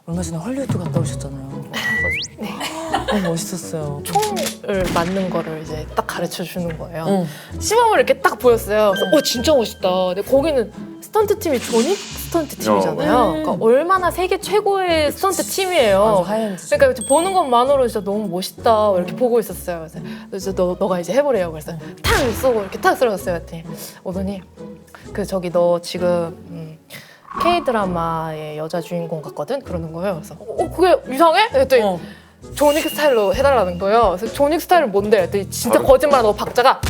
얼마 전에 헐리우드 갔다 오셨잖아요. 네. 너무 멋있었어요. 총을 맞는 거를 이제 딱 가르쳐 주는 거예요. 시범을 이렇게 딱 보였어요. 그래서 진짜 멋있다. 근데 거기는 스턴트 팀이 조닉 스턴트 팀이잖아요. 그러니까 얼마나 세계 최고의 스턴트 팀이에요. 아주 하얀. 그러니까 보는 것만으로 진짜 너무 멋있다 이렇게 보고 있었어요. 그래서 너가 이제 해보래요. 그래서 탁 쏘고 이렇게 탁 쓰러졌어요. 그랬더니 오더니 저기 너 지금 K-드라마의 여자 주인공 같거든? 그러는 거예요. 그래서 그게 이상해? 그랬더니 조닉 스타일로 해달라는 거예요. 그래서 조닉 스타일은 뭔데? 그랬더니 진짜 거짓말하고 박자가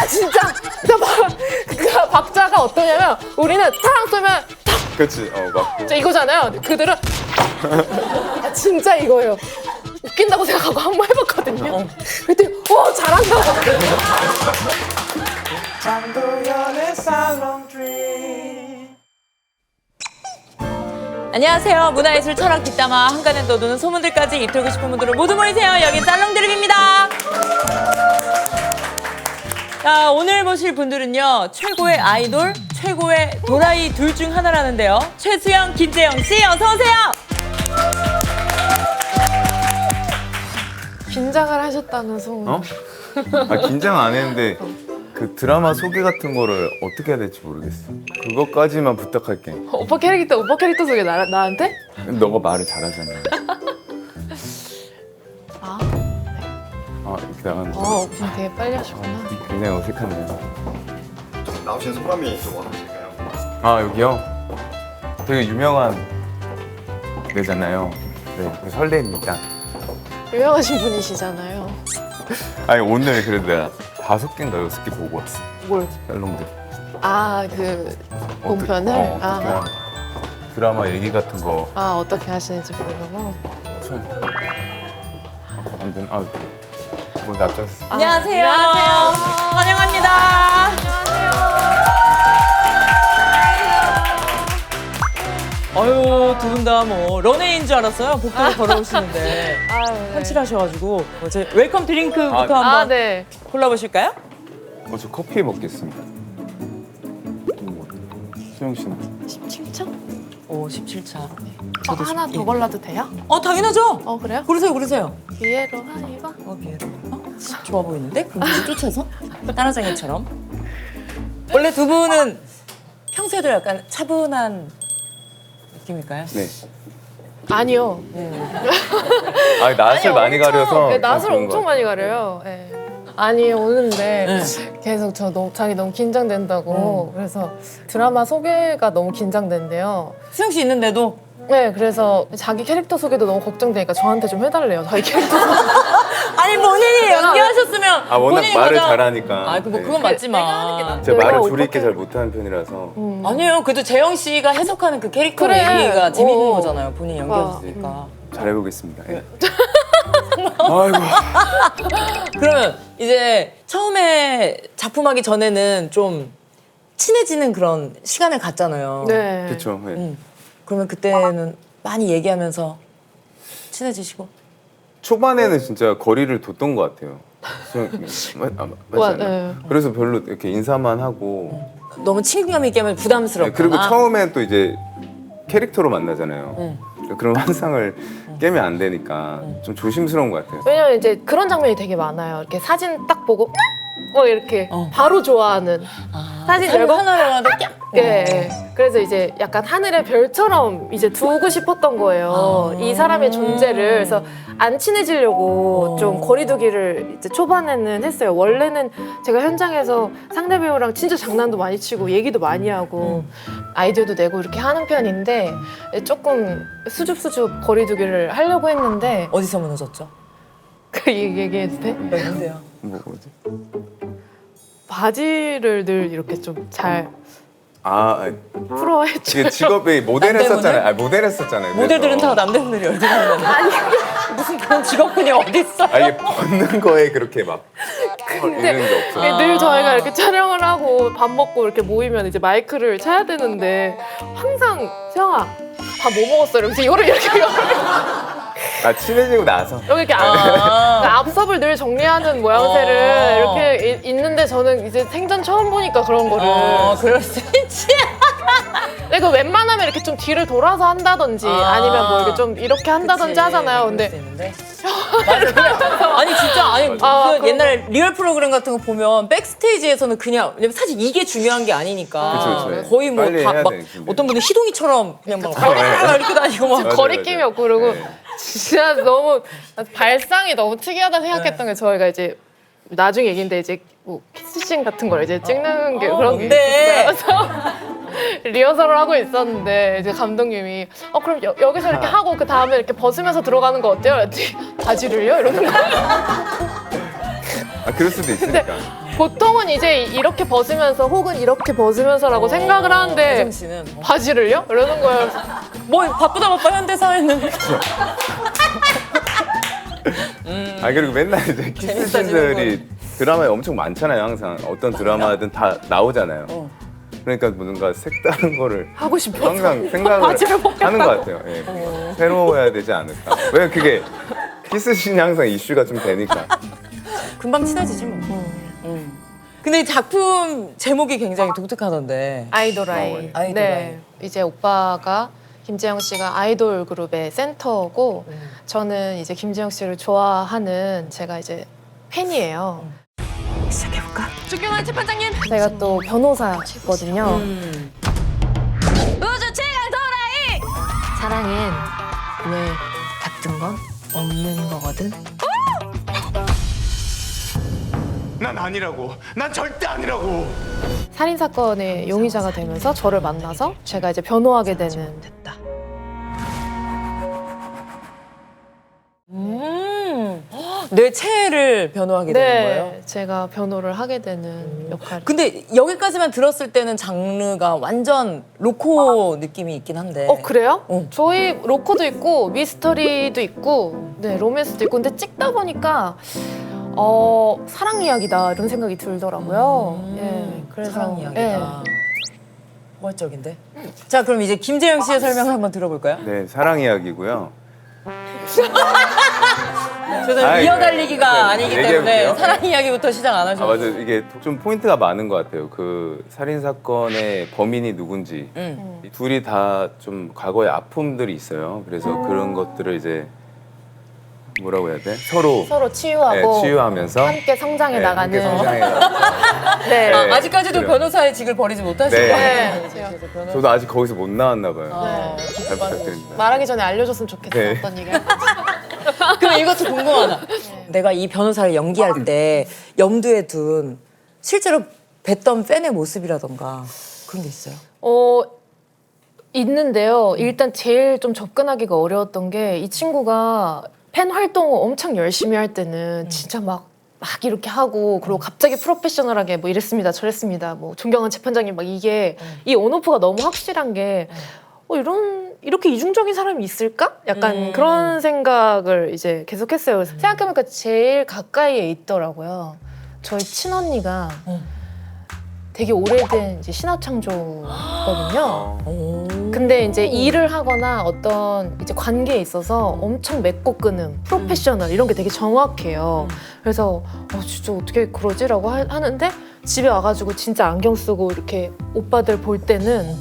진짜 그 박자가 어떠냐면 우리는 탁 쏘면 그치, 맞고. 진짜 이거잖아요. 그들은 진짜 이거예요. 웃긴다고 생각하고 한번 해봤거든요. 그랬더니 잘한다. 안녕하세요. 문화예술 철학 뒷담화 한간에 떠도는 소문들까지 입틀고 싶은 분들은 모두 모이세요. 여기 살롱드립입니다. 자, 오늘 모실 분들은요. 최고의 아이돌, 최고의 도라이 둘 중 하나라는데요. 최수영, 김재영 씨 어서 오세요. 긴장을 하셨다는 소문. 긴장 안 했는데 그 드라마 소개 같은 거를 어떻게 해야 될지 모르겠어. 그것까지만 부탁할게. 오빠 캐릭터 소개 나한테? 너가 말을 잘하잖아. 이렇게 나가는 거. 오빠 되게 빨리 하시구나. 굉장히 어색하네요. 나오신 소감이 좀 어떠실까요? 여기요? 되게 유명한 데잖아요. 네, 설레입니다. 유명하신 분이시잖아요. 아니, 오늘 그래도 내가 5개인가 6개 보고 왔어. 뭘? 살롱들. 본편을? 드라마 얘기 같은 거. 어떻게 하시는지 보려고. 아무튼, 뭐 납작했어. 안녕하세요. 환영합니다. 아유, 두 분 다 뭐 런웨이인 줄 알았어요. 복도를 걸어오시는데 네. 펀치하셔가지고 이제 웰컴 드링크부터 한번 네. 골라보실까요? 저 커피 먹겠습니다. 수영 씨는? 17점? 오, 17차. 하나 더 골라도 돼요? 당연하죠. 그래요? 고르세요. 기회로 이거? 좋아 보이는데? 공주를 쫓아서? 따라장이처럼. 원래 두 분은 평소에도 약간 차분한 느낌일까요? 네. 아니요. 낯을 많이 가려서. 낯을 그런 엄청 것 많이 가려요. 네. 아니 오는데 계속 자기 너무 긴장된다고 그래서 드라마 소개가 너무 긴장된대요. 수영 씨 있는데도 네, 그래서 자기 캐릭터 소개도 너무 걱정되니까 저한테 좀 해달래요. 자기 캐릭터 소개. 아니 본인이 연기하셨으면 워낙 본인이 말을 가장- 잘하니까. 그건 맞지만 제가 내가 말을 어떻게- 줄이 있게 잘 못하는 편이라서. 아니에요. 그래도 재영 씨가 해석하는 그 캐릭터 그래. 얘기가 재밌는 어. 거잖아요. 본인이 연기하셨으니까. 잘해보겠습니다. 예. 아이고. 그러면 이제 처음에 작품하기 전에는 좀 친해지는 그런 시간을 갖잖아요. 네. 그쵸. 예. 그러면 그때는 많이 얘기하면서 친해지시고. 초반에는 진짜 거리를 뒀던 것 같아요. 맞지 않아요? 네. 그래서 별로 이렇게 인사만 하고. 너무 친근감 있게 하면 부담스럽거나. 그리고 처음엔 또 이제 캐릭터로 만나잖아요. 그런 환상을 깨면 안 되니까 좀 조심스러운 것 같아요. 왜냐면 이제 그런 장면이 되게 많아요. 이렇게 사진 딱 보고 이렇게 바로 좋아하는 사진 열고 하나를 하는데 깍! 예. 그래서 이제 약간 하늘의 별처럼 이제 두고 싶었던 거예요. 이 사람의 존재를. 그래서 안 친해지려고 좀 거리두기를 이제 초반에는 했어요. 원래는 제가 현장에서 상대 배우랑 진짜 장난도 많이 치고 얘기도 많이 하고 아이디어도 내고 이렇게 하는 편인데 조금 수줍수줍 거리두기를 하려고 했는데 어디서 무너졌죠? 그 얘기해도 돼? 뭔데요? 뭐지? 바지를 늘 이렇게 좀 잘 풀어 해줘. 이게 직업이 모델 했었잖아요. 모델 했었잖아요. 모델들은 그래서. 다 남대문들이 얼굴 하는 아니 무슨 그런 직업군이 어딨어? 이게 벗는 거에 그렇게 막 이런 게 없어요. 늘 저희가 이렇게 촬영을 하고 밥 먹고 이렇게 모이면 이제 마이크를 쳐야 되는데 항상 수영아 밥 뭐 먹었어? 이러면서 이거를 이렇게 아 친해지고 나서. 여기 이렇게 그러니까 앞섭을 늘 정리하는 모양새를 이렇게 있는데 저는 이제 생전 처음 보니까 그런 거를. 그럴 수 있지. 근데 그 웬만하면 이렇게 좀 뒤를 돌아서 한다든지 아니면 뭐 이렇게 좀 이렇게 한다든지 하잖아요. 근데 맞아, 그냥. 아니 진짜 아니 그 그런 옛날 리얼 프로그램 같은 거 보면 백스테이지에서는 그냥 왜냐면 사실 이게 중요한 게 아니니까 그쵸. 거의 뭐 빨리 다 해야 막 되는데. 어떤 분은 희동이처럼 그냥 막 이렇게 다니고 막 맞아, 거리낌이 맞아. 없고 그리고 네. 진짜 너무 발상이 너무 특이하다 생각했던 게 저희가 이제 나중에 얘기인데 이제 뭐 키스씬 같은 걸 이제 찍는 게 그런 게 뭔데? 있었어요. 그래서 리허설을 하고 있었는데 이제 감독님이 그럼 여기서 이렇게 하고 그 다음에 이렇게 벗으면서 들어가는 거 어때요? 그랬더니 바지를요? 이러는 거예요. 아 그럴 수도 있으니까. 보통은 이제 이렇게 벗으면서 혹은 이렇게 벗으면서라고 생각을 하는데 혜정 씨는 바지를요? 이러는 거예요. 뭐 바쁘다 현대사회는 아 그리고 맨날 이제 키스씬들이 드라마에 엄청 많잖아요. 항상 어떤 드라마든 다 나오잖아요. 그러니까 뭔가 색다른 거를 하고 싶어서 항상 생각을 바지를 벗겠다고. 하는 것 같아요. 예. 새로워야 되지 않을까. 왜 그게 키스씬이 항상 이슈가 좀 되니까. 금방 친해지지 뭐. 근데 작품 제목이 굉장히 독특하던데. 아이돌 아이. 아이돌 네. 이제 오빠가 김재영 씨가 아이돌 그룹의 센터고 저는 이제 김재영 씨를 좋아하는 제가 이제 팬이에요. 시작해볼까? 존경하는 재판장님. 제가 또 변호사거든요. 우주 최강 도라이! 사랑엔 왜 같은 건 없는 거거든. 난 아니라고. 난 절대 아니라고. 살인 사건의 용의자가 되면서 저를 만나서 제가 이제 변호하게 되는. 내 체해를 변호하게 되는 거예요? 네, 제가 변호를 하게 되는 역할. 근데 여기까지만 들었을 때는 장르가 완전 로코 느낌이 있긴 한데. 그래요? 어. 저희 로코도 있고 미스터리도 있고 네 로맨스도 있고 근데 찍다 보니까 사랑 이야기다 이런 생각이 들더라고요. 예, 그래서 사랑 이야기다. 예. 포괄적인데. 자, 그럼 이제 김재영 씨의 설명을 한번 들어볼까요? 네 사랑 이야기고요. 저는 아, 이어달리기가 네. 아니기 때문에 얘기해볼게요. 사랑 이야기부터 시작 안 하셔도. 아 맞아 이게 좀 포인트가 많은 것 같아요. 그 살인 사건의 범인이 누군지 이 둘이 다 좀 과거의 아픔들이 있어요. 그래서 그런 것들을 이제 뭐라고 해야 돼? 서로 치유하고 치유하면서 함께 성장해 네, 나가는. 함께 성장해 나가면서 네. 네. 아직까지도 그래요. 변호사의 직을 버리지 못하시고. 네. 네. 저도 아직 거기서 못 나왔나 봐요. 네. 잘 부탁드립니다. 말하기 전에 알려줬으면 좋겠어요. 네. 어떤 얘기를. 그럼 이것도 궁금하다. 내가 이 변호사를 연기할 때 염두에 둔 실제로 뵀던 팬의 모습이라던가 그런 게 있어요? 있는데요. 일단 제일 좀 접근하기가 어려웠던 게 이 친구가 팬 활동을 엄청 열심히 할 때는 진짜 막 이렇게 하고 그리고 갑자기 프로페셔널하게 뭐 이랬습니다 저랬습니다 뭐 존경하는 재판장님 막 이게 이 온오프가 너무 확실한 게 이렇게 이중적인 사람이 있을까? 약간 그런 생각을 이제 계속했어요. 그래서 생각해보니까 제일 가까이에 있더라고요. 저희 친언니가 되게 오래된 이제 신화창조거든요. 근데 이제 일을 하거나 어떤 이제 관계에 있어서 엄청 맺고 끄는 프로페셔널 이런 게 되게 정확해요. 그래서 진짜 어떻게 그러지라고 하는데 집에 와가지고 진짜 안경 쓰고 이렇게 오빠들 볼 때는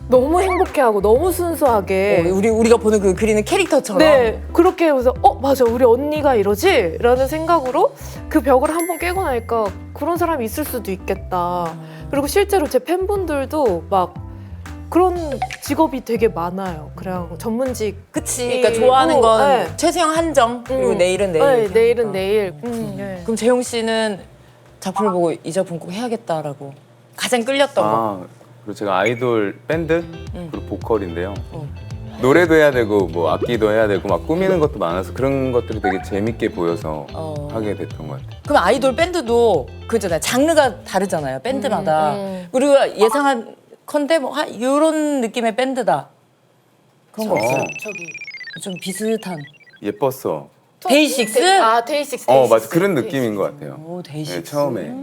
너무 행복해하고 너무 순수하게 우리가 보는 그 그리는 캐릭터처럼. 네 그렇게 해서 맞아 우리 언니가 이러지? 라는 생각으로 그 벽을 한번 깨고 나니까 그런 사람이 있을 수도 있겠다. 그리고 실제로 제 팬분들도 막 그런 직업이 되게 많아요. 그냥 전문직. 그치. 그러니까 좋아하는 건 네. 최수영 한정 그리고 내일은 내일. 네, 이렇게 내일은 하니까. 내일. 네. 그럼 재용 씨는 작품을 보고 이 작품 꼭 해야겠다라고 가장 끌렸던 거. 그리고 제가 아이돌 밴드 그리고 보컬인데요. 노래도 해야 되고 뭐 악기도 해야 되고 막 꾸미는 것도 많아서 그런 것들이 되게 재밌게 보여서 하게 됐던 것 같아요. 그럼 아이돌 밴드도 그잖아요. 장르가 다르잖아요. 밴드마다. 우리가 예상한 컨대 뭐 이런 느낌의 밴드다. 그런 거 없어요? 좀 비슷한. 예뻤어. 데이식스? 데이식스. 맞아 그런 느낌인 것 같아요. 오, 데이식스. 네, 처음에.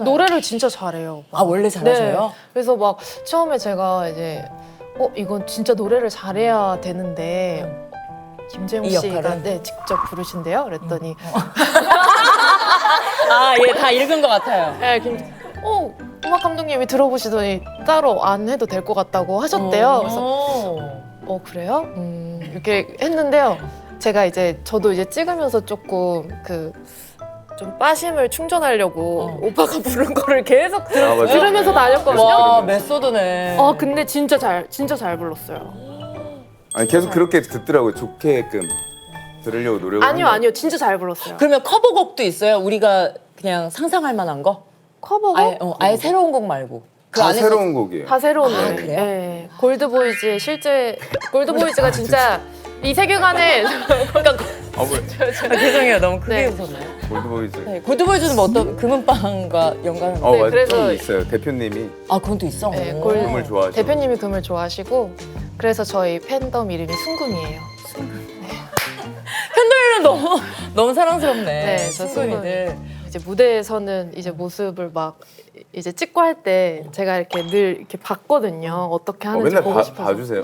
노래를 진짜 잘해요. 아, 원래 잘하셔요? 네. 그래서 막 처음에 제가 이제 이건 진짜 노래를 잘해야 되는데 김재용 이 씨가 역할은? 네, 직접 부르신대요. 그랬더니 아, 예, 다 읽은 것 같아요. 네, 음악 감독님이 들어보시더니 따로 안 해도 될 것 같다고 하셨대요. 그래서 그래요? 이렇게 했는데요. 제가 이제 저도 이제 찍으면서 조금 좀 빠심을 충전하려고 오빠가 부른 거를 계속 맞아요. 들으면서 네. 다녔거든요. 와, 메소드네. 근데 진짜 잘 불렀어요. 아니 계속 그렇게 듣더라고요. 좋게끔 들으려고 노력을. 아니요, 진짜 잘 불렀어요. 그러면 커버곡도 있어요? 우리가 그냥 상상할 만한 거? 커버곡? 아예 새로운 곡 말고. 그 다 안에서- 새로운 곡이에요. 다 새로운 노래. 그래요? 네. 골드보이즈의 실제 골드보이즈가 진짜 이 세계관에 그러니까 죄송해요. 너무 크게 네. 웃었나요? 골드보이즈. 네, 골드보이즈는 뭐 어떤 금은빵과 연관은? 네, 맞아요. 그래서- 좀 있어요. 대표님이 아, 그건 또 있어? 네, 오. 금을 좋아하시고. 대표님이 금을 좋아하시고 그래서 저희 팬덤 이름이 순금이에요. 팬들은 너무 사랑스럽네. 네, 저 순금이들. 이제 무대에서는 이제 모습을 막 이제 찍고 할 때 제가 이렇게 늘 이렇게 봤거든요. 어떻게 하는지 맨날 보고 싶어서. 봐주세요.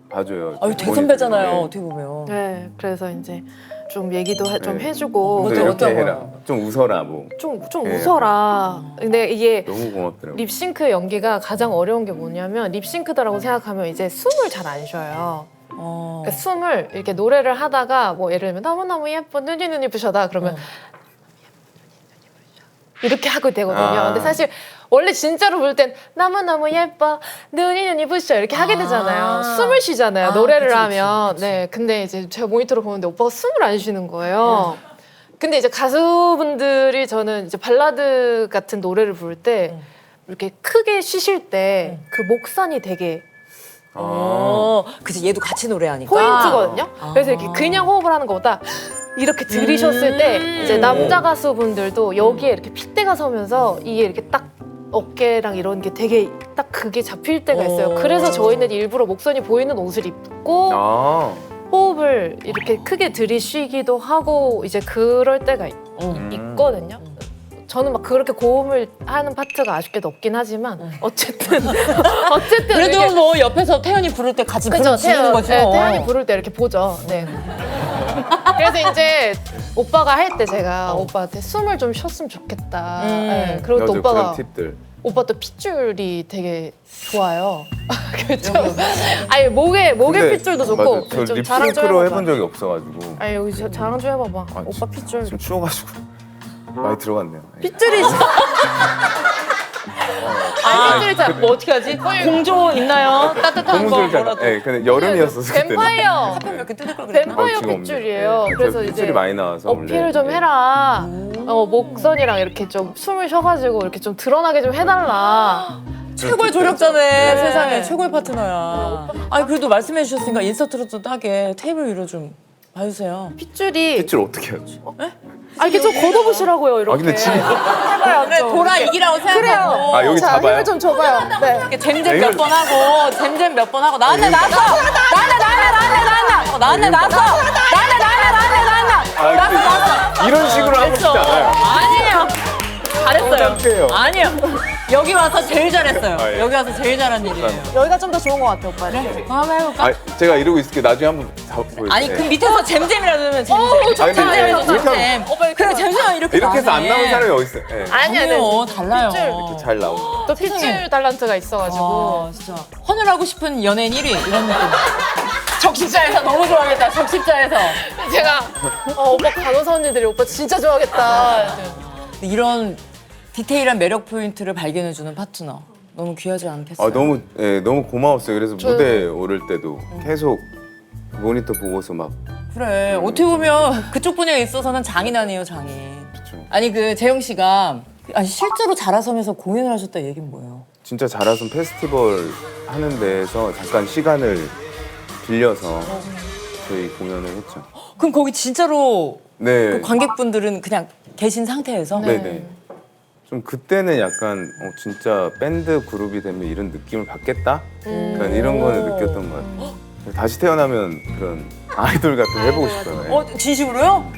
봐줘요. 아유, 대선배잖아요. 네. 어떻게 보면. 네, 그래서 이제 좀 얘기도 좀 네. 해주고 너 어떤 이렇게 거요? 해라. 좀 웃어라 뭐. 좀 네. 웃어라. 근데 이게 너무 고맙더라고요. 립싱크 연기가 가장 어려운 게 뭐냐면 립싱크다라고 생각하면 이제 숨을 잘 안 쉬어요. 그러니까 숨을 이렇게 노래를 하다가 뭐 예를 들면 너무너무 예뻐 눈이 부셔다 그러면 이렇게 하고 되거든요. 근데 사실 원래 진짜로 부를 땐 너무너무 예뻐 눈이 부셔 이렇게 하게 되잖아요. 숨을 쉬잖아요. 노래를 그치, 하면. 그치. 네, 근데 이제 제가 모니터로 보는데 오빠가 숨을 안 쉬는 거예요. 근데 이제 가수분들이 저는 이제 발라드 같은 노래를 부를 때 이렇게 크게 쉬실 때 그 목선이 되게 그치, 얘도 같이 노래하니까. 포인트거든요. 그래서 이렇게 그냥 호흡을 하는 것보다 이렇게 들이셨을 때 이제 남자 가수분들도 여기에 이렇게 핏대가 서면서 이게 이렇게 딱 어깨랑 이런 게 되게 딱 그게 잡힐 때가 있어요. 그래서 저희는 일부러 목선이 보이는 옷을 입고 호흡을 이렇게 크게 들이쉬기도 하고 이제 그럴 때가 있거든요. 저는 막 그렇게 고음을 하는 파트가 아쉽게도 없긴 하지만 어쨌든 그래도 이렇게 뭐 옆에서 태연이 부를 때 같이 그죠, 불러주는 거죠. 네, 태연이 부를 때 이렇게 보죠. 네. 그래서 이제 오빠가 할 때 제가 오빠한테 숨을 좀 쉬었으면 좋겠다. 네, 그리고 또 맞아, 오빠가 그런 팁들. 오빠 또 핏줄이 되게 좋아요. 그렇죠. 아니 목에 근데 핏줄도 좋고 맞아, 저 좀 자랑 좀 립싱크로 해봐봐. 해본 적이 없어가지고. 아니 여기 자랑 좀 해봐봐. 아, 오빠 핏줄. 지금 추워가지고 많이 들어갔네요. 핏줄이 핏줄이 잘 뭐 어떻게 하지? 공조 있나요? 따뜻한 거 고무줄 뭐라도. 네, 근데 여름이었어서 그때. 뱀파이어. 이렇게 뜯을 걸 그랬나? 뱀파이어 지금 없네. 핏줄이에요. 네, 그래서 핏줄이 이제 많이 나와서 어필을 원래. 좀 해라. 목선이랑 이렇게 좀 숨을 쉬어가지고 이렇게 좀 드러나게 좀 해달라. 최고의 조력자네. 세상에 최고의 파트너야. 아니 그래도 말씀해 주셨으니까 인서트로도 하게 테이블 위로 좀 봐주세요. 핏줄이 핏줄 어떻게 하지? 이렇게 좀 걷어보시라고요. 이렇게. 근데 지금 해봐요. 그래 돌아 이기라고 생각하고. 아 여기 자, 잡아요. 힘을 좀 줘봐요. 네. 이렇게 잼잼 몇 번 하고 잼잼 몇 번 하고 나왔네 나왔어 나왔네 이런 식으로 하고 싶지 않아요. 아니에요 잘했어요 깜짝이에요. 아니에요 여기 와서 제일 잘했어요 아, 예. 여기 와서 제일 잘한 일이에요 여기가 좀 더 좋은 것 같아, 오빠. 네. 한번 해볼까? 아, 제가 이러고 있을게. 나중에 한번 보여줄게요. 아니 그 밑에서 잼잼이라도 하면 잼잼 아니, 근데 잼잼이라도 이렇게 잼잼 그래 잼잼 이렇게 이렇게 해서 안 나네. 나오는 사람이 어디 있어요? 네. 아니요 달라요 핏줄. 잘 나오고. 또 핏줄 달란트가 있어가지고. 와 진짜 헌혈하고 싶은 연예인 1위 이런 느낌 적십자에서 너무 좋아하겠다 적십자에서 제가 오빠 간호사 언니들이 오빠 진짜 좋아하겠다. 이런 디테일한 매력 포인트를 발견해주는 파트너 너무 귀하지 않겠어요? 아 너무 고마웠어요. 그래서 무대 오를 때도 계속 모니터 보고서 막 그래 어떻게 보면 그쪽 분야에 있어서는 장인아니에요 장인 그쵸. 아니 그 재영 씨가 아니 실제로 자라섬에서 공연을 하셨다 얘기는 뭐예요? 진짜 자라섬 페스티벌 하는 데에서 잠깐 시간을 빌려서 저희 공연을 했죠. 그럼 거기 진짜로 네. 그 관객분들은 그냥 계신 상태에서? 네네. 좀 그때는 약간 진짜 밴드 그룹이 되면 이런 느낌을 받겠다? 약간 이런 거는 느꼈던 것 같아요. 다시 태어나면 그런 아이돌 같은 거 해보고 싶어요. 네. 진심으로요?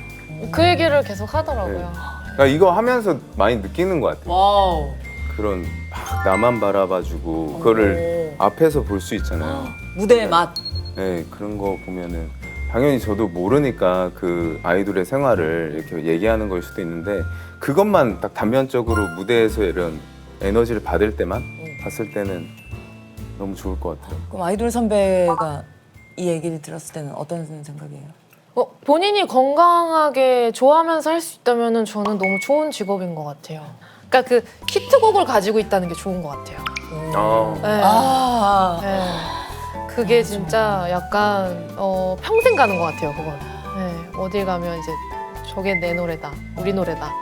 그 얘기를 계속 하더라고요. 그러니까 이거 하면서 많이 느끼는 것 같아요. 와우 그런 막 나만 바라봐주고 그거를 앞에서 볼 수 있잖아요. 무대의 맛 네, 그런 거 보면은 당연히 저도 모르니까 그 아이돌의 생활을 이렇게 얘기하는 걸 수도 있는데 그것만 딱 단면적으로 무대에서 이런 에너지를 받을 때만 봤을 때는 너무 좋을 것 같아요. 그럼 아이돌 선배가 이 얘기를 들었을 때는 어떤 생각이에요? 본인이 건강하게 좋아하면서 할 수 있다면 저는 너무 좋은 직업인 것 같아요. 그러니까 그 히트곡을 가지고 있다는 게 좋은 것 같아요. 네. 아, 네. 그게 진짜 약간 평생 가는 것 같아요. 그건. 네. 어딜 가면 이제 저게 내 노래다, 우리 노래다.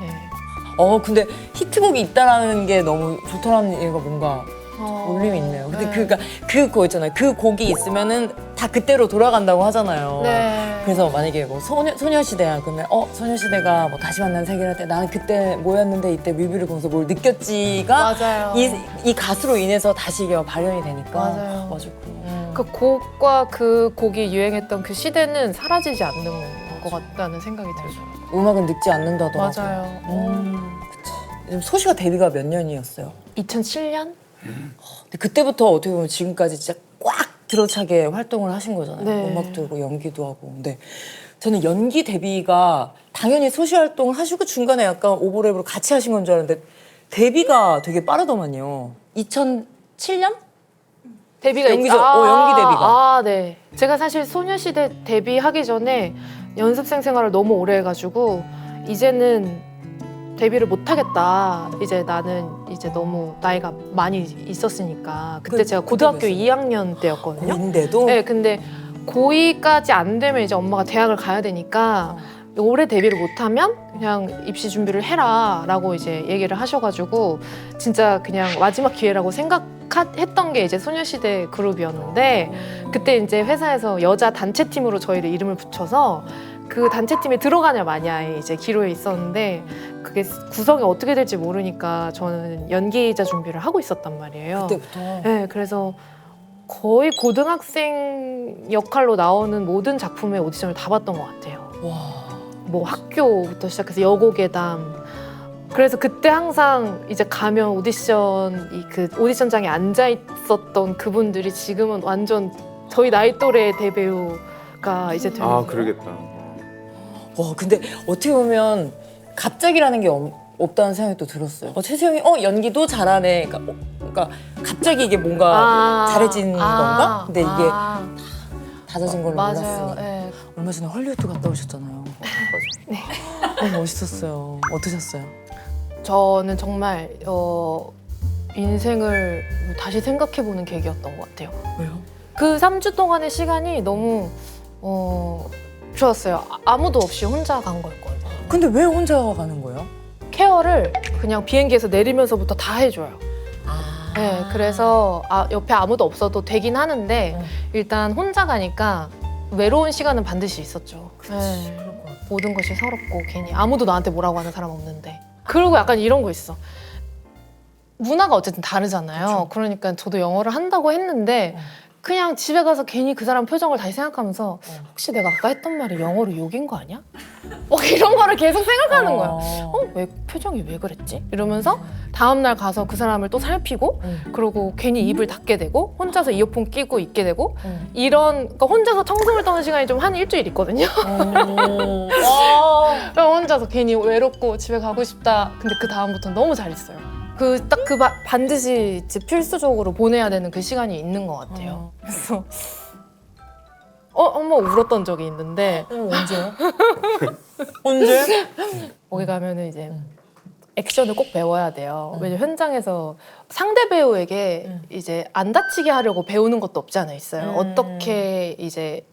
네. 근데 히트곡이 있다라는 게 너무 좋더라는 얘기가 뭔가 울림이 있네요. 근데 네. 그거 있잖아요. 그 곡이 있으면은 다 그때로 돌아간다고 하잖아요. 네. 그래서 만약에 뭐 소녀시대야 그러면 소녀시대가 뭐 다시 만난 세계를 할 때 나는 그때 뭐였는데 이때 뮤비를 보면서 뭘 느꼈지가 맞아요. 이 가수로 인해서 다시 이게 발현이 되니까 맞아요. 맞아. 그 곡과 그 곡이 유행했던 그 시대는 사라지지 않는 것 같다는 생각이 들어요. 음악은 늙지 않는다더라고요. 맞아요. 그치. 소시가 데뷔가 몇 년이었어요? 2007년? 근데 그때부터 어떻게 보면 지금까지 진짜 꽉 들어차게 활동을 하신 거잖아요. 네. 음악도 하고 연기도 하고. 근데 저는 연기 데뷔가 당연히 소시 활동 하시고 중간에 약간 오버랩으로 같이 하신 건 줄 알았는데 데뷔가 되게 빠르더만요. 2007년? 데뷔가 연기 연기 데뷔가. 아, 네. 제가 사실 소녀시대 데뷔하기 전에 연습생 생활을 너무 오래 해가지고 이제는 데뷔를 못 하겠다. 이제 나는 이제 너무 나이가 많이 있었으니까 그때 제가 고등학교 그때 2학년 때였거든요. 고인데도 네, 근데 고2까지 안 되면 이제 엄마가 대학을 가야 되니까 올해 데뷔를 못하면 그냥 입시 준비를 해라라고 이제 얘기를 하셔가지고 진짜 그냥 마지막 기회라고 생각했던 게 이제 소녀시대 그룹이었는데 그때 이제 회사에서 여자 단체 팀으로 저희를 이름을 붙여서 그 단체 팀에 들어가냐 마냐에 이제 기로에 있었는데 그게 구성이 어떻게 될지 모르니까 저는 연기자 준비를 하고 있었단 말이에요. 그때부터. 네, 그래서 거의 고등학생 역할로 나오는 모든 작품의 오디션을 다 봤던 것 같아요. 와. 뭐 학교부터 시작해서 여고괴담. 그래서 그때 항상 이제 가면 오디션 그 오디션장에 앉아 있었던 그분들이 지금은 완전 저희 나이 또래 대배우가 이제 되는 거예요. 그러겠다. 와, 근데 어떻게 보면 갑자기라는 게 없다는 생각이 또 들었어요. 최수영이 연기도 잘하네. 그러니까 갑자기 이게 뭔가 잘해진 건가? 근데 이게 다져진 걸로 맞아요. 몰랐어요. 네. 얼마 전에 헐리우드 갔다 오셨잖아요. 네. 너무 멋있었어요. 어떠셨어요? 저는 정말 인생을 다시 생각해보는 계기였던 것 같아요. 왜요? 그 3주 동안의 시간이 너무 좋았어요. 아무도 없이 혼자 간 거였거든요. 근데 왜 혼자 가는 거예요? 케어를 그냥 비행기에서 내리면서부터 다 해줘요. 네, 그래서 옆에 아무도 없어도 되긴 하는데 일단 혼자 가니까 외로운 시간은 반드시 있었죠. 네, 모든 것이 서럽고 괜히 아무도 나한테 뭐라고 하는 사람 없는데. 그리고 약간 이런 거 있어. 문화가 어쨌든 다르잖아요. 그러니까 저도 영어를 한다고 했는데 그냥 집에 가서 괜히 그 사람 표정을 다시 생각하면서 혹시 내가 아까 했던 말이 영어로 욕인 거 아니야? 이런 거를 계속 생각하는 거야. 왜 표정이 왜 그랬지? 이러면서 다음 날 가서 그 사람을 또 살피고 그러고 괜히 입을 닫게 되고 혼자서 이어폰 끼고 있게 되고 그러니까 혼자서 청승을 떠는 시간이 좀 한 일주일 있거든요. 혼자서 괜히 외롭고 집에 가고 싶다. 근데 그 다음부터는 너무 잘 있어요. 반드시 이제 필수적으로 보내야 되는 그 시간이 있는 것 같아요. 그래서 한번 울었던 적이 있는데 언제요? 언제? 거기 가면은 이제 액션을 꼭 배워야 돼요. 왜냐면 현장에서 상대 배우에게 이제 안 다치게 하려고 배우는 것도 없지 않아 있어요. 어떻게 이제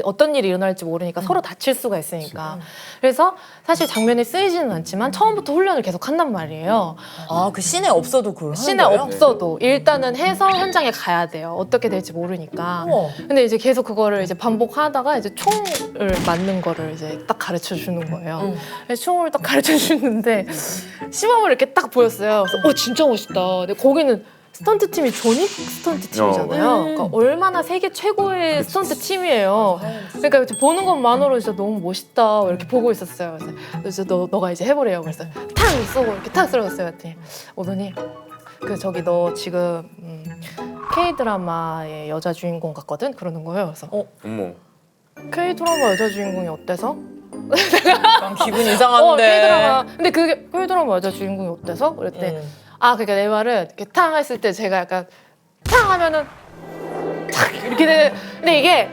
어떤 일이 일어날지 모르니까 서로 다칠 수가 있으니까. 그래서 사실 장면에 쓰이지는 않지만 처음부터 훈련을 계속 한단 말이에요. 그 씬에 없어도 그걸 하는 씬에 거예요? 없어도 일단은 해서 현장에 가야 돼요. 어떻게 될지 모르니까. 우와. 근데 이제 계속 그거를 이제 반복하다가 이제 총을 맞는 거를 이제 딱 가르쳐 주는 거예요. 그래서 총을 딱 가르쳐 주는데 시범을 이렇게 딱 보였어요. 그래서 진짜 멋있다. 근데 거기는 스턴트 팀이 조닉 스턴트 팀이잖아요. 그러니까 얼마나 세계 최고의 스턴트 팀이에요. 그러니까 이제 보는 것만으로 진짜 너무 멋있다 이렇게 보고 있었어요. 그래서 너가 이제 해보래요. 그래서 탁 쏘고 이렇게 탁 쏘였어요. 오더니 저기 너 지금 K 드라마의 여자 주인공 같거든 그러는 거예요. 그래서 어머. K 드라마 여자 주인공이 어때서? 난 기분 이상한데. K 드라마. 근데 그게 K 드라마 여자 주인공이 어때서? 그랬대. 아 그러니까 내 말은 이렇게 탕 했을 때 제가 약간 탕 하면은 탁 이렇게 되는. 근데 이게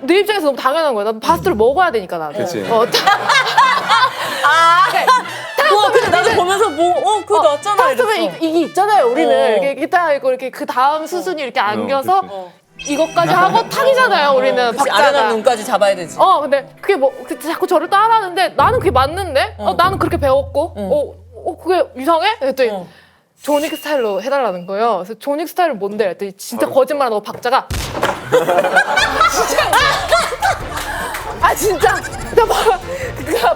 내 입장에서 너무 당연한 거야. 나 파스타를 먹어야 되니까 나는. 그치. 와, 근데 나도 보면서 그거 나왔잖아. 파스타면 이랬어. 이게 있잖아요. 우리는 어. 이렇게 딱 있고 이렇게 그 다음 수순이 이렇게 안겨서 그치. 이것까지 하고 탕이잖아요. 우리는 그치, 아래랑 박자가. 눈까지 잡아야 되지. 근데 그게 뭐 자꾸 저를 따라하는데 나는 그게 맞는데 나는 그렇게 배웠고 그게 이상해? 그랬더니 조닉 스타일로 해달라는 거예요. 그래서 조닉 스타일은 뭔데? 그랬더니 진짜 거짓말하고 박자가 진짜 그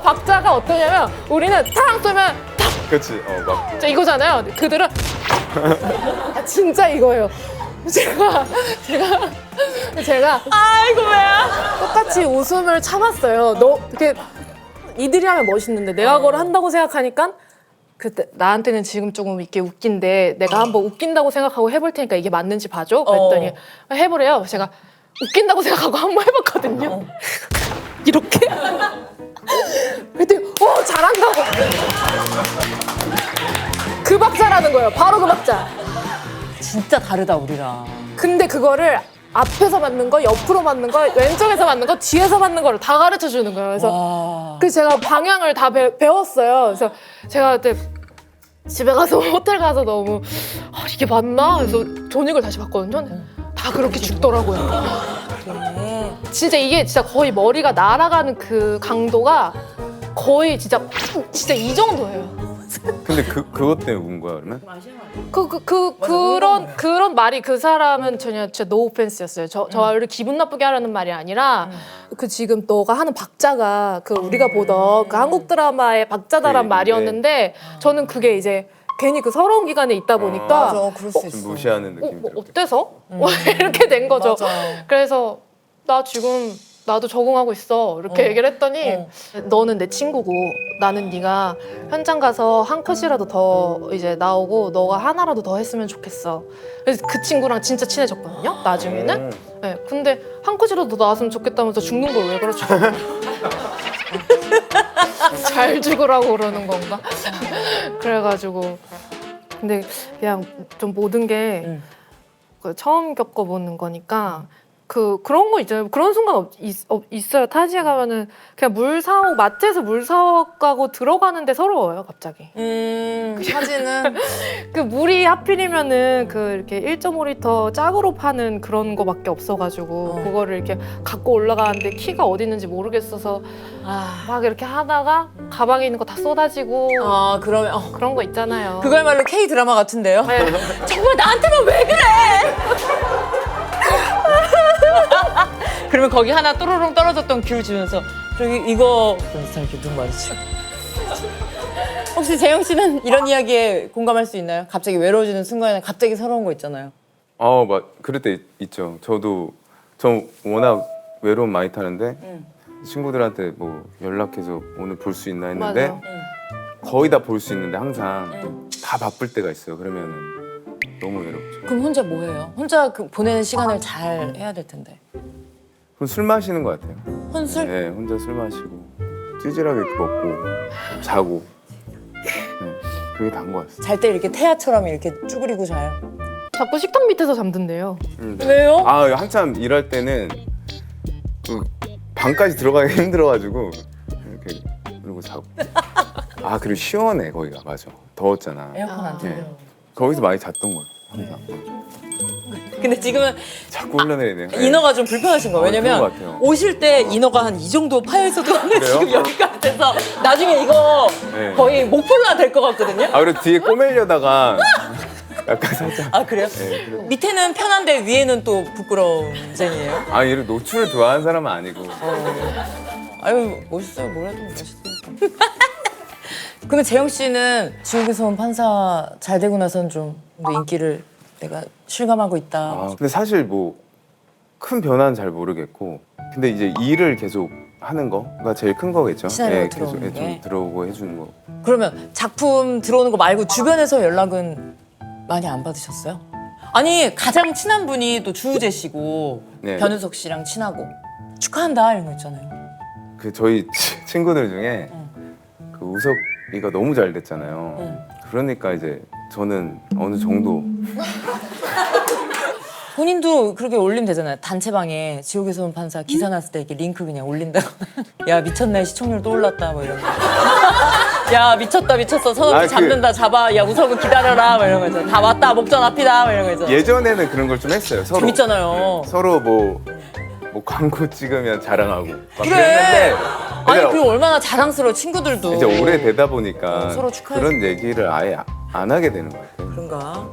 박자가 어떠냐면 우리는 탕 쏘면 탁 그치. 막 진짜 이거잖아요. 그들은 진짜 이거예요. 제가 아이고, 왜야? 똑같이 웃음을 참았어요. 너 이렇게 이들이 하면 멋있는데 내가 그걸 한다고 생각하니까 그때 나한테는 지금 조금 이렇게 웃긴데 내가 한번 웃긴다고 생각하고 해볼 테니까 이게 맞는지 봐줘. 그랬더니 해보래요. 제가 웃긴다고 생각하고 한번 해봤거든요. 이렇게. 그랬더니 잘한다고. 그 박자라는 거예요. 바로 그 박자. 진짜 다르다, 우리랑. 근데 그거를 앞에서 맞는 거, 옆으로 맞는 거, 왼쪽에서 맞는 거, 뒤에서 맞는 거를 다 가르쳐 주는 거예요. 그래서 제가 방향을 다 배웠어요. 그래서 제가 그때 집에 가서 호텔 가서 너무 이게 맞나? 그래서 조닉을 다시 봤거든요. 다 그렇게 죽더라고요. 진짜 이게 진짜 거의 머리가 날아가는 그 강도가 거의 진짜 이 정도예요. 근데 그것 때문에 운 거야 그러면? 그런 말이 그 사람은 전혀 진짜 노 오펜스였어요. 저를 기분 나쁘게 하려는 말이 아니라 그 지금 너가 하는 박자가 그 우리가 보던 그 한국 드라마의 박자다란 말이었는데 저는 그게 이제 괜히 그 서러운 기간에 있다 보니까 맞아, 그럴 수 좀 있어. 무시하는 느낌이 뭐 들었대. 어때서? 이렇게 된 거죠. 맞아. 그래서 나 지금 나도 적응하고 있어 이렇게 얘기를 했더니 너는 내 친구고 나는 네가 현장 가서 한 컷이라도 더 이제 나오고 너가 하나라도 더 했으면 좋겠어. 그래서 그 친구랑 진짜 친해졌거든요. 나중에는. 네, 근데 한 컷이라도 더 나왔으면 좋겠다면서 죽는 걸 왜 그러죠? 잘 죽으라고 그러는 건가? 그래가지고 근데 그냥 좀 모든 게 처음 겪어보는 거니까 그런 거 있잖아요. 그런 순간 있어요. 타지에 가면은 그냥 물 사오 마트에서 물 사가고 들어가는데 서러워요. 갑자기. 사진은 그 물이 하필이면은 그 이렇게 1.5리터 짝으로 파는 그런 거밖에 없어가지고 그거를 이렇게 갖고 올라가는데 키가 어디 있는지 모르겠어서 막 이렇게 하다가 가방에 있는 거 다 쏟아지고 그러면 그런 거 있잖아요. 그거야말로 K 드라마 같은데요. 네. 정말 나한테만 왜 그래? 그러면 거기 하나 또로롱 떨어졌던 귤 주면서 저기 이거 그래서 이렇게 눈 마주치고. 혹시 재영 씨는 이런 이야기에 공감할 수 있나요? 갑자기 외로워지는 순간에 갑자기 서러운 거 있잖아요. 그럴 때 있죠. 저 워낙 외로움 많이 타는데 친구들한테 뭐 연락해서 오늘 볼 수 있나 했는데 맞아요. 거의 다 볼 수 있는데 항상 다 바쁠 때가 있어요. 그러면은 너무 외롭죠. 그럼 혼자 뭐 해요? 혼자 보내는 시간을 잘 해야 될 텐데. 그럼 술 마시는 것 같아요. 혼술? 네, 혼자 술 마시고 찌질하게 먹고 자고. 네, 그게 다인 것 같아요. 잘 때 이렇게 태아처럼 이렇게 쭈그리고 자요. 자꾸 식탁 밑에서 잠든대요. 왜요? 한참 일할 때는 그 방까지 들어가기 힘들어가지고 이렇게 그러고 자고. 그리고 시원해 거기가. 맞아. 더웠잖아. 에어컨 안 틀려. 네. 거기서 많이 잤던 거예요. 항상. 근데 지금은 자꾸 흘러내리네요. 네. 인어가 좀 불편하신 거예요. 그런 왜냐면 것 같아요. 오실 때 인어가 한 이 정도 파여 있어도 지금 여기까지 돼서 나중에 이거 네. 거의 목폴라 될 것 같거든요. 그리고 뒤에 꼬매려다가 약간 살짝. 그래요? 네, 그래. 밑에는 편한데 위에는 또 부끄러움쟁이에요. 얘를 노출을 좋아하는 사람은 아니고. 아유 멋있어요. 뭘 해도 멋있으니까. 그러면 재영 씨는 지옥에서 온 판사 잘 되고 나선 좀 인기를 내가 실감하고 있다. 근데 사실 뭐 큰 변화는 잘 모르겠고, 근데 이제 일을 계속 하는 거가 제일 큰 거겠죠. 시나리오 계속 들어오는 게. 좀 들어오고 해주는 거. 그러면 작품 들어오는 거 말고 주변에서 연락은 많이 안 받으셨어요? 아니 가장 친한 분이 또 주우재 씨고 네. 변우석 씨랑 친하고 축하한다 이런 거 있잖아요. 그 저희 친구들 중에 그 우석이가 너무 잘 됐잖아요. 그러니까 이제 저는 어느 정도 본인도 그렇게 올리면 되잖아요. 단체방에 지옥에서 온 판사 기사 났을 때 이렇게 링크 그냥 올린다거나. 야 미쳤네 시청률 또 올랐다 뭐 이런 거. 야 미쳤다 미쳤어 서너 잡는다 잡아. 야 우석은 기다려라 뭐 이런 거 있잖아. 다 왔다 목전 앞이다 뭐 이런 거 있잖아. 예전에는 그런 걸 좀 했어요. 서로. 재밌잖아요. 서로 뭐 광고 찍으면 자랑하고 막 그래. 그랬는데 아니 이제 그리고 얼마나 자랑스러워 친구들도. 이제 오래되다 보니까 서로 축하해. 그런 얘기를 아예 안 하게 되는 것 같아요. 그런가?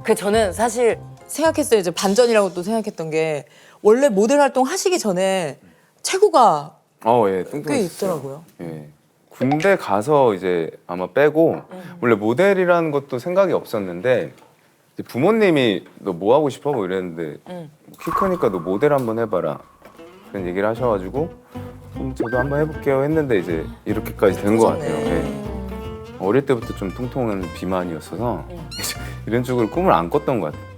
그 저는 사실 생각했어요. 이제 반전이라고 또 생각했던 게 원래 모델 활동 하시기 전에 체구가 예, 꽤 뚱뚱했어요. 있더라고요. 예. 군대 가서 이제 아마 빼고 원래 모델이라는 것도 생각이 없었는데 이제 부모님이 너 뭐 하고 싶어? 뭐 이랬는데 키 크니까 너 모델 한번 해봐라 그런 얘기를 하셔가지고 저도 한번 해볼게요 했는데 이제 이렇게까지 된 것 같아요. 예. 어릴 때부터 좀 통통한 비만이었어서 이런 쪽으로 꿈을 안 꿨던 것 같아요.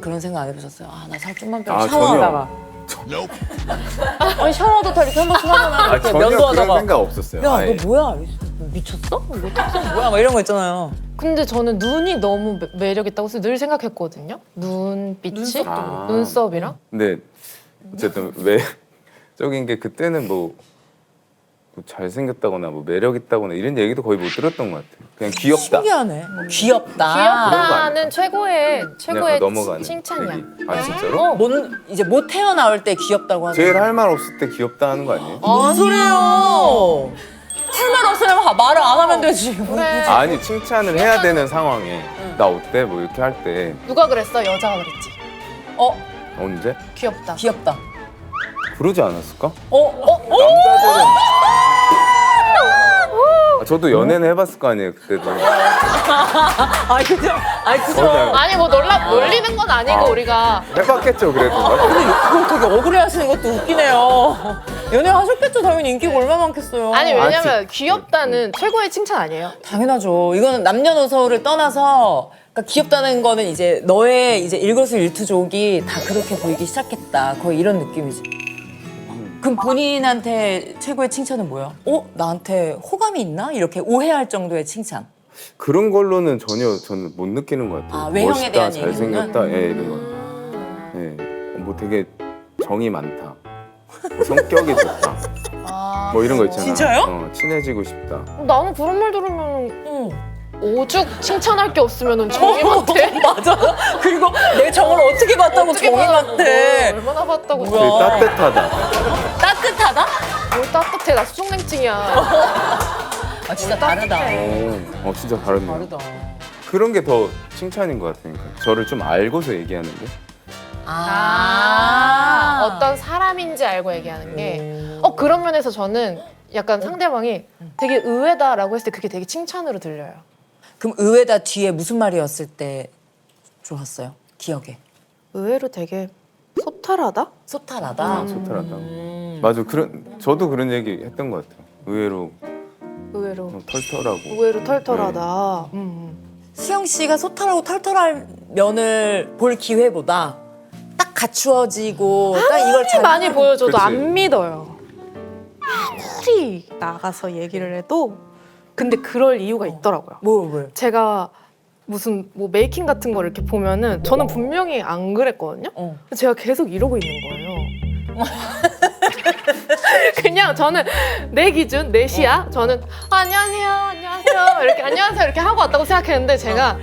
그런 생각 안 해보셨어요? 아 나 살 좀만 빼고 아, 샤워하다가 아니 샤워도 다 이렇게 한 번씩 하잖아. 이렇게 전혀 그런 면도하다가 생각 없었어요. 야 아예. 너 뭐야? 미쳤어? 뭐 특성 뭐야? 막 이런 거 있잖아요. 근데 저는 눈이 너무 매력 있다고 늘 생각했거든요. 눈빛이, 아. 눈썹이랑. 근데 어쨌든 외적인 게 그때는 뭐 잘생겼다거나 뭐 매력 있다거나 이런 얘기도 거의 못 들었던 것 같아요. 그냥 귀엽다. 신기하네. 귀엽다. 귀엽다는 최고의 그냥 넘어가는 칭찬이야. 얘기. 아 진짜로? 이제 못 태어나올 때 귀엽다고 하는. 제일 할 말 없을 때 귀엽다 하는 거 아니에요? 뭔 소리예요? 할 말 없으면 말을 안 하면 되지. 아니 칭찬을 해야 되는 상황에 나 어때? 뭐 이렇게 할 때 누가 그랬어? 여자가 그랬지. 언제? 귀엽다. 귀엽다. 그러지 않았을까? 남자들은 저도 연애는 해봤을 거 아니에요 그때도. 아이 그죠? 맞아요. 아니 뭐 놀리는 건 아니고 우리가 해봤겠죠 그래도. 근데 그걸 되게 억울해하시는 것도 웃기네요. 연애하셨겠죠 당연히 인기가 얼마나 많겠어요. 아니 왜냐면 귀엽다는 최고의 칭찬 아니에요? 당연하죠. 이거는 남녀노소를 떠나서 그러니까 귀엽다는 거는 이제 너의 이제 일거수일투족이 다 그렇게 보이기 시작했다. 거의 이런 느낌이지. 그럼 본인한테 최고의 칭찬은 뭐야? 나한테 호감이 있나? 이렇게 오해할 정도의 칭찬. 그런 걸로는 전혀 저는 못 느끼는 것 같아요. 아, 외형에 멋있다, 대한 잘생겼다, 예, 이런 거. 예, 뭐 되게 정이 많다, 뭐 성격이 좋다, 뭐 이런 거 있잖아. 진짜요? 친해지고 싶다. 나는 그런 말 들으면 오죽 칭찬할 게 없으면 정이 많대. 맞아. 그리고 내 정을 어떻게 봤다고 정이 많대. 얼마나 봤다고. 뭐야. 되게 따뜻하다. 따뜻하다? 뭘 따뜻해. 나 수족냉증이야. 아 진짜 다르다. 진짜 다르네요. 다르다. 그런 게 더 칭찬인 것 같으니까. 저를 좀 알고서 얘기하는 게. 어떤 사람인지 알고 얘기하는 게. 그런 면에서 저는 약간 상대방이 되게 의외다라고 했을 때 그게 되게 칭찬으로 들려요. 그럼 의외다 뒤에 무슨 말이었을 때 좋았어요? 기억에. 의외로 되게 소탈하다? 소탈하다. 소탈하다. 맞아. 저도 그런 얘기 했던 것 같아요. 의외로 털털하고. 의외로 털털하다. 수영 씨가 소탈하고 털털한 면을 볼 기회보다 딱 갖추어지고 딱 이걸 잘 많이 보여줘도 그치. 안 믿어요. 아무리 나가서 얘기를 해도 근데 그럴 이유가 있더라고요. 뭐 제가 무슨 뭐 메이킹 같은 걸 이렇게 보면은 저는 분명히 안 그랬거든요. 제가 계속 이러고 있는 거예요. 그냥 저는 내 기준, 내 시야 저는 안녕하세요 이렇게 안녕하세요 이렇게 하고 왔다고 생각했는데 제가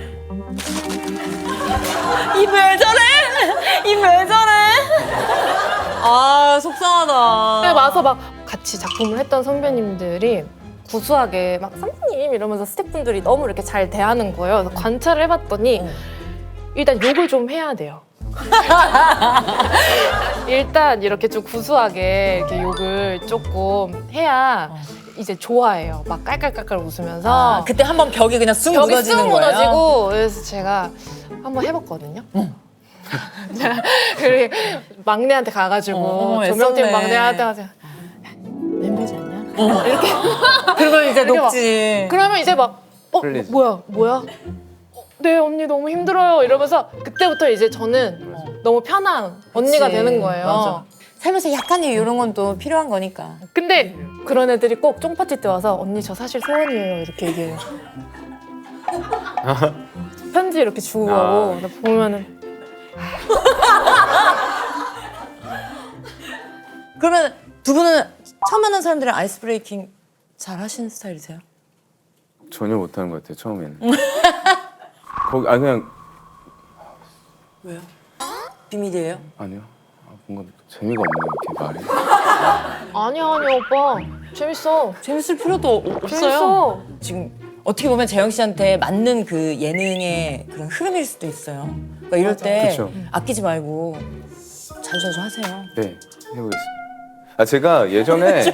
이 왜 저래? 이 왜 저래? 아 속상하다. 와서 막 같이 작품을 했던 선배님들이 구수하게 막 선배님 이러면서 스태프분들이 너무 이렇게 잘 대하는 거예요. 그래서 관찰을 해봤더니 일단 욕을 좀 해야 돼요. 일단 이렇게 좀 구수하게 이렇게 욕을 조금 해야 이제 좋아해요. 막 깔깔깔깔 웃으면서 그때 한번 벽이 그냥 쑥 벽이 무너지는 쑥 거예요? 무너지고 그래서 제가 한번 해봤거든요. 그리고 막내한테 가가지고 조명팀 애썼네. 막내한테 가서 멤버지 않냐? 이렇게 그러면 이제 이렇게 녹지. 그러면 이제 막 풀리지. 뭐야? 네 언니 너무 힘들어요 이러면서 그때부터 이제 저는 너무 편한 언니가 그치. 되는 거예요. 맞아. 살면서 약간의 이런 건 또 필요한 거니까. 근데 그런 애들이 꼭 쫑파티 때 와서 언니 저 사실 소원이에요 이렇게 얘기해요. 편지 이렇게 주고 가고 나 보면은 그러면 두 분은 처음 만난 사람들이랑 아이스 브레이킹 잘 하시는 스타일이세요? 전혀 못하는 것 같아요 처음에는. 그냥 왜요? 비밀이에요? 아니요. 뭔가 재미가 없네 이렇게 말이. 아니야 오빠 재밌어. 재밌을 필요도 없어요. 재밌어. 지금 어떻게 보면 재영 씨한테 맞는 그 예능의 그런 흐름일 수도 있어요. 그러니까 이럴 때 그쵸. 아끼지 말고 자주자주 하세요. 네 해보겠습니다. 제가 예전에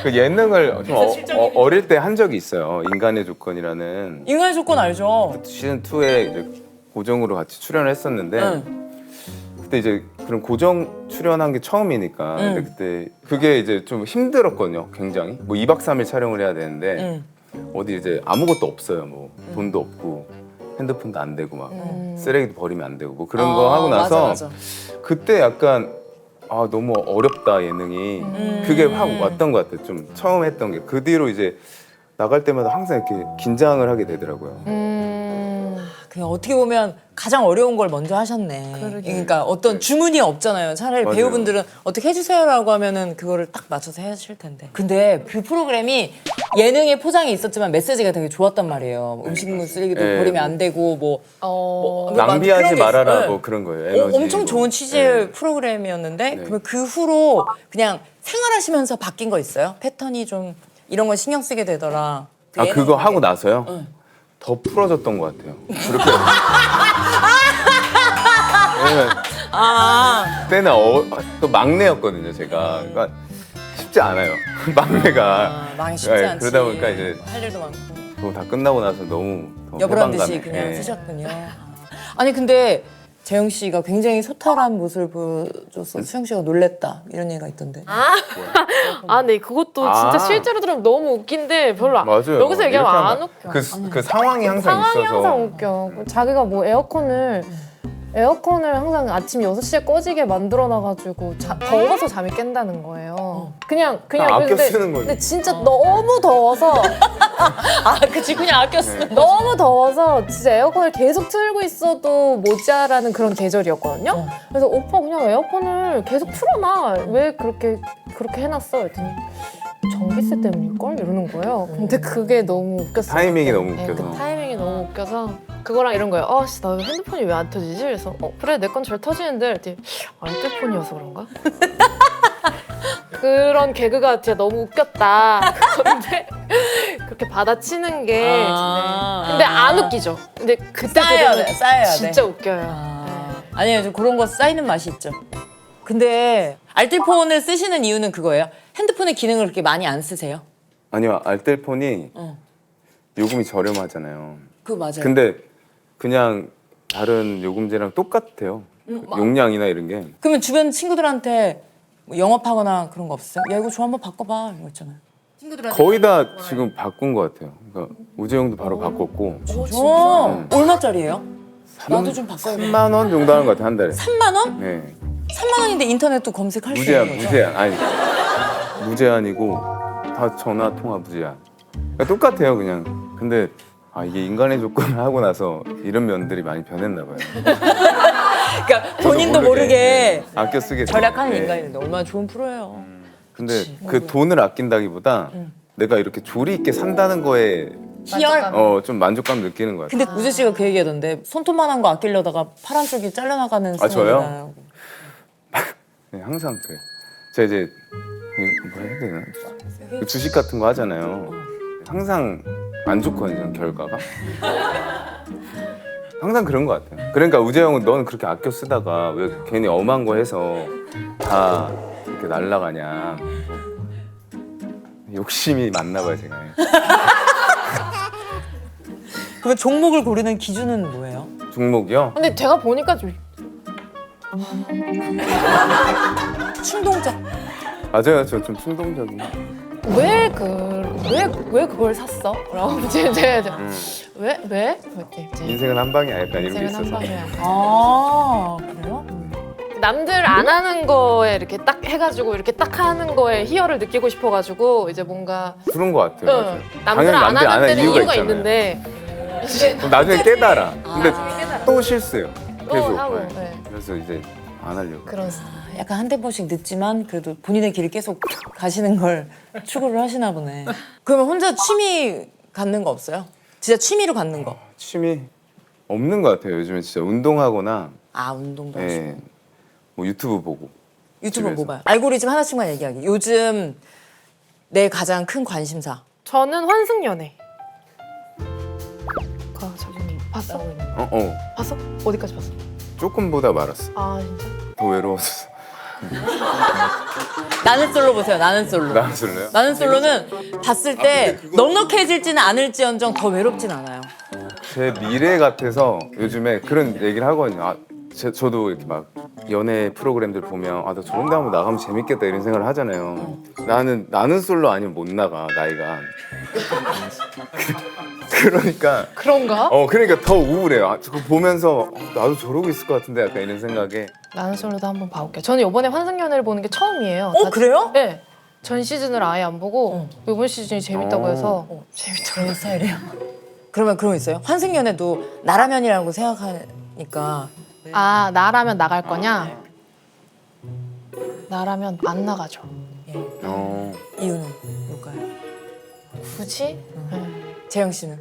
그 예능을 좀 어릴 때 한 적이 있어요. 인간의 조건이라는 인간의 조건 알죠? 시즌 2에 이제 고정으로 같이 출연을 했었는데 응. 그때 이제 그런 고정 출연한 게 처음이니까 근데 그때 그게 이제 좀 힘들었거든요. 굉장히 뭐 2박 3일 촬영을 해야 되는데 어디 이제 아무것도 없어요. 뭐 돈도 없고 핸드폰도 안 되고 막 쓰레기도 버리면 안 되고 뭐 그런 거 하고 나서 맞아. 그때 약간 너무 어렵다 예능이 그게 확 왔던 것 같아요. 좀 처음 했던 게 그 뒤로 이제 나갈 때마다 항상 이렇게 긴장을 하게 되더라고요. 그냥 어떻게 보면 가장 어려운 걸 먼저 하셨네. 그러니까 어떤 주문이 없잖아요. 차라리 맞아요. 배우분들은 어떻게 해주세요라고 하면은 그거를 딱 맞춰서 하실 텐데. 근데 그 프로그램이 예능의 포장이 있었지만 메시지가 되게 좋았단 말이에요. 음식물 쓰레기도 네. 버리면 안 되고 뭐 낭비하지 그런 게 말아라 있어요. 뭐 그런 거예요. 에너지 엄청 뭐. 좋은 취지의 네. 프로그램이었는데 네. 그러면 그 후로 그냥 생활하시면서 바뀐 거 있어요? 패턴이 좀 이런 거 신경 쓰게 되더라. 그 예능 그거 중에. 하고 나서요? 더 풀어졌던 것 같아요. 그렇게 왜냐면 그때는 또 막내였거든요. 제가 그러니까 쉽지 않아요. 막내가 망이 쉽지 않지. 그러다 보니까 이제 할 일도 많고. 그거 다 끝나고 나서 너무 더 여보란 듯이 해방감에, 그냥 예. 쓰셨군요. 아니 근데 재영 씨가 굉장히 소탈한 모습을 보여줘서 수영 씨가 놀랬다 이런 얘기가 있던데. 네 그것도 진짜 실제로 들으면 너무 웃긴데 별로 맞아요. 여기서 얘기하면 안 웃겨. 그 상황이 항상 상황이 있어서 항상 웃겨. 자기가 뭐 에어컨을 항상 아침 6시에 꺼지게 만들어놔가지고 더워서 잠이 깬다는 거예요. 그냥 아껴 근데, 쓰는 거지. 근데 진짜 너무 더워서 그치 그냥 아껴 쓰는. 너무 더워서 진짜 에어컨을 계속 틀고 있어도 모자라는 그런 계절이었거든요. 그래서 오빠 그냥 에어컨을 계속 틀어놔. 왜 그렇게 해놨어? 했더니 전기세 때문일걸? 이러는 거예요. 근데 그게 너무 웃겼어요. 타이밍이 너무 네, 웃겨서. 그 타이밍이 너무 웃겨서 그거랑 이런 거예요. 나 핸드폰이 왜 안 터지지? 그래서 그래 내 건 잘 터지는데 그랬더니 핸드폰이어서 그런가? 그런 개그가 진짜 너무 웃겼다. 근데 그렇게 받아치는 게 근데 안 웃기죠. 근데 그때 쌓여야 들으면 돼, 쌓여야 돼. 진짜 웃겨요. 아니에요, 좀 그런 거 쌓이는 맛이 있죠. 근데 알뜰폰을 쓰시는 이유는 그거예요. 핸드폰의 기능을 그렇게 많이 안 쓰세요? 아니요 알뜰폰이 요금이 저렴하잖아요. 그거 맞아요. 근데 그냥 다른 요금제랑 똑같아요. 용량이나 이런 게. 그러면 주변 친구들한테 뭐 영업하거나 그런 거 없어요? 야 이거 좀 한번 바꿔봐 이런 거 있잖아요. 친구들한테 거의 다 지금 바꾼 것 같아요. 그러니까 우재형도 바로 바꿨고 얼마짜리예요? 나도 좀 바꿔야 돼. 3만 원 정도 하는 것 같아요 한 달에. 3만 원? 네. 3만 원인데 인터넷도 검색할 수 있는 거죠? 무제한 아니 무제한이고 다 전화 통화 무제한. 그러니까 똑같아요 그냥. 근데 이게 인간의 조건을 하고 나서 이런 면들이 많이 변했나 봐요. 그러니까 본인도 모르게 아껴 쓰게 절약하는 네. 인간인데 얼마나 좋은 프로예요. 근데 그 돈을 아낀다기보다 내가 이렇게 조리 있게 산다는 거에 희열? 좀 만족감 느끼는 것 같아요. 근데 우재 씨가 그 얘기하던데 손톱만한 거 아끼려다가 파란 쪽이 잘려나가는 저요? 스타일이나요? 네, 항상 그래. 제가 이제 이거 뭐 해야 되나? 주식 같은 거 하잖아요. 항상 안 좋거든요 결과가. 항상 그런 것 같아요. 그러니까 우재형은 너는 그렇게 아껴 쓰다가 왜 괜히 엄한 거 해서 다 이렇게 날라가냐. 욕심이 많나 봐요 제가. 그러면 종목을 고르는 기준은 뭐예요? 종목이요? 근데 제가 보니까 좀 충동적. 맞아요. 저 좀 충동적인. 왜 그걸 샀어? 라고 제가 왜? 그랬더니 이제 인생은 한 방이 아닐까 이런 게 인생은 한 있어서. 방이야. 아 그래요? 남들 안 하는 거에 이렇게 딱 해가지고 이렇게 딱 하는 거에 희열을 느끼고 싶어가지고 이제 뭔가 그런 것 같아요. 맞아요. 남들 당연히 안 남들이 하는 데는 이유가 있잖아요. 있는데 이제 그럼 나중에 깨달아. 근데 깨달아. 또 실수해요. 계속. 하고, 네. 네. 그래서 이제 안 하려고. 그런 약간 한 템포씩 늦지만 그래도 본인의 길을 계속 가시는 걸 추구를 하시나 보네. 그러면 혼자 취미 갖는 거 없어요? 진짜 취미로 갖는 거. 취미 없는 것 같아요. 요즘에 진짜 운동하거나 아 운동도 하시고. 예, 뭐 유튜브 보고. 유튜브 집에서. 뭐 봐요? 알고리즘 하나씩만 얘기하기. 요즘 내 가장 큰 관심사. 저는 환승연애. 저기 봤어? 봤어? 어디까지 봤어? 조금 보다 말았어. 아 진짜? 더 외로웠어. 나는 솔로 보세요. 나는 솔로. 나는 솔로요? 나는 솔로는 봤을 때 넉넉해질지는 않을지언정 더 외롭진 않아요. 제 미래 같아서 요즘에 그런 얘기를 하거든요. 저도 이렇게 막 연애 프로그램들 보면 나 저런 데 한번 나가면 재밌겠다 이런 생각을 하잖아요. 나는 솔로 아니면 못 나가 나이가. 그러니까 그런가? 그러니까 더 우울해요. 그거 보면서 나도 저러고 있을 것 같은데 약간 이런 생각에. 나는 솔로도 한번 봐볼게요. 저는 이번에 환승연애를 보는 게 처음이에요. 그래요? 네. 전 시즌을 아예 안 보고 이번 시즌이 재밌다고 해서 재밌더라고요. 그런 스타일이에요. 그러면 그런 거 있어요? 환승연애도 나라면이라고 생각하니까 아 나라면 나갈 거냐? 나라면 안 나가죠. 이유는 뭘까요? 굳이? 재영 씨는?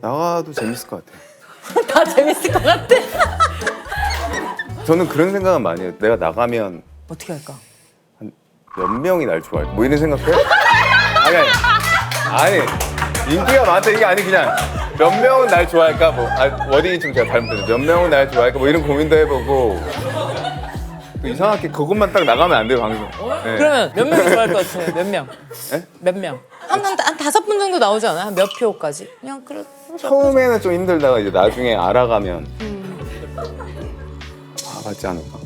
나가도 재밌을 것 같아요. 다 재밌을 것 같아. 저는 그런 생각은 많이 해요. 내가 나가면 어떻게 할까? 몇 명이 날 좋아할까? 뭐 이런 생각해? 아니 인기가 많다 이게 아니 그냥 몇 명은 날 좋아할까? 뭐 워딩이 좀 제가 잘못했어요. 몇 명은 날 좋아할까? 뭐 이런 고민도 해보고 이상하게 그것만 딱 나가면 안 돼요 방송. 네. 그러면 몇 명이 좋아할 것 같아요? 몇 명? 네? 몇 명? 한 5분 정도 나오지 않아요? 한 몇 표까지? 그냥 그래. 처음에는 좀 힘들다가 이제 나중에 알아가면 맞지 않을까?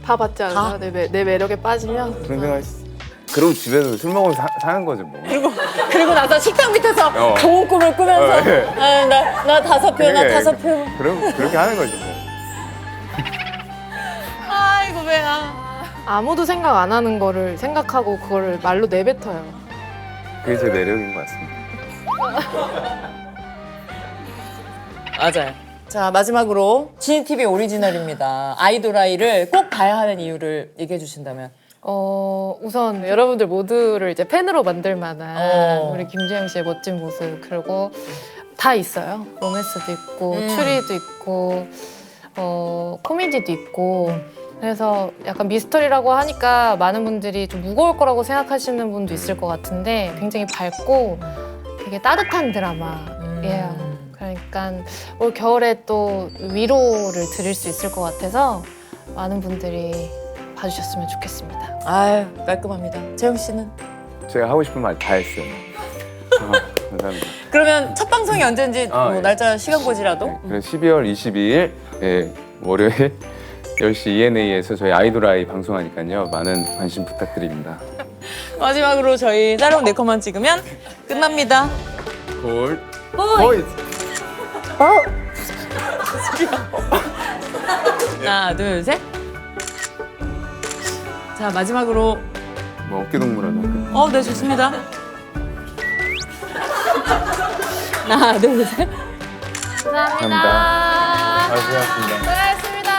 다 받지 않나? 내 매력에 빠지면 그런 생각했어. 그리고 집에서 술 먹으면서 사는 거죠 뭐. 그리고 나서 식당 밑에서 좋은 꿈을 꾸면서 나 5표, 나 5표. 그렇게 하는 거죠 뭐. 아이고 배야. 아무도 생각 안 하는 거를 생각하고 그거를 말로 내뱉어요. 그게 제 매력인 것 같습니다. 맞아요. 자 마지막으로 지니TV 오리지널입니다. 아이돌아이를 꼭 봐야 하는 이유를 얘기해 주신다면. 우선 여러분들 모두를 이제 팬으로 만들 만한 어. 우리 김재영 씨의 멋진 모습 그리고 다 있어요. 로맨스도 있고 추리도 있고 코미디도 있고 그래서 약간 미스터리라고 하니까 많은 분들이 좀 무거울 거라고 생각하시는 분도 있을 것 같은데 굉장히 밝고 되게 따뜻한 드라마예요. 그러니까 올 겨울에 또 위로를 드릴 수 있을 것 같아서 많은 분들이 봐주셨으면 좋겠습니다. 아유 깔끔합니다. 재영 씨는? 제가 하고 싶은 말 다 했어요. 감사합니다. 그러면 첫 방송이 언제인지 뭐 예. 날짜 시간 고지라도? 네, 그래서 12월 22일 월요일 10시 ENA에서 저희 아이돌아이 방송하니까요. 많은 관심 부탁드립니다. 마지막으로 저희 따로 네컷만 찍으면 끝납니다. 보이. 하나 둘 셋. 자 마지막으로 뭐 어깨 동무라도. 네 좋습니다. 하나 둘 셋. 감사합니다. 고생하셨습니다. 수고하셨습니다.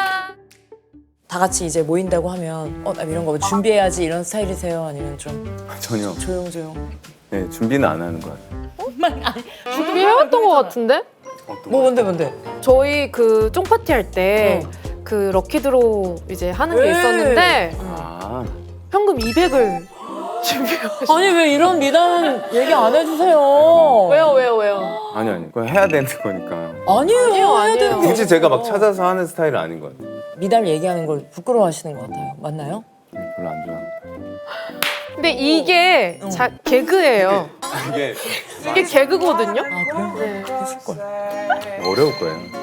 다 같이 이제 모인다고 하면 나 이런 거 준비해야지 이런 스타일이세요? 아니면 좀 전혀. 조용조용? 네, 준비는 안 하는 것 같아요. 준비해왔던 것 같은데? 뭐 뭔데? 저희 그 쫑파티 할 때 그 럭키드로 이제 하는 게 왜? 있었는데 아, 현금 200을 준비해왔어요. 아니 왜 이런 미담은 얘기 안 해주세요? 왜요? 아니. 그건 해야 되는 거니까. 아니에요. 해야 되는 게 굳이 제가 막 어딨어. 찾아서 하는 스타일은 아닌 것 같아요. 미담 얘기하는 걸 부끄러워하시는 것 같아요. 맞나요? 별로 안 좋아합니다. 근데 이게 개그예요. 이게 개그거든요? 아 그래요? 네. 어려울 거예요.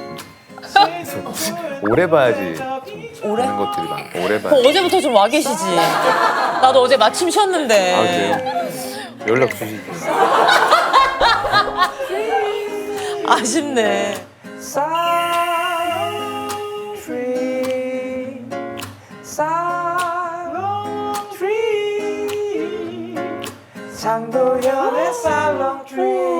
그래서 오래 봐야지 좀 오래? 하는 것들이 많고 오래 봐야. 어제부터 좀 와 계시지. 나도 어제 마침 쉬었는데. 아, 그래요? 연락 주시죠. 아쉽네. 장도연의 살롱 드림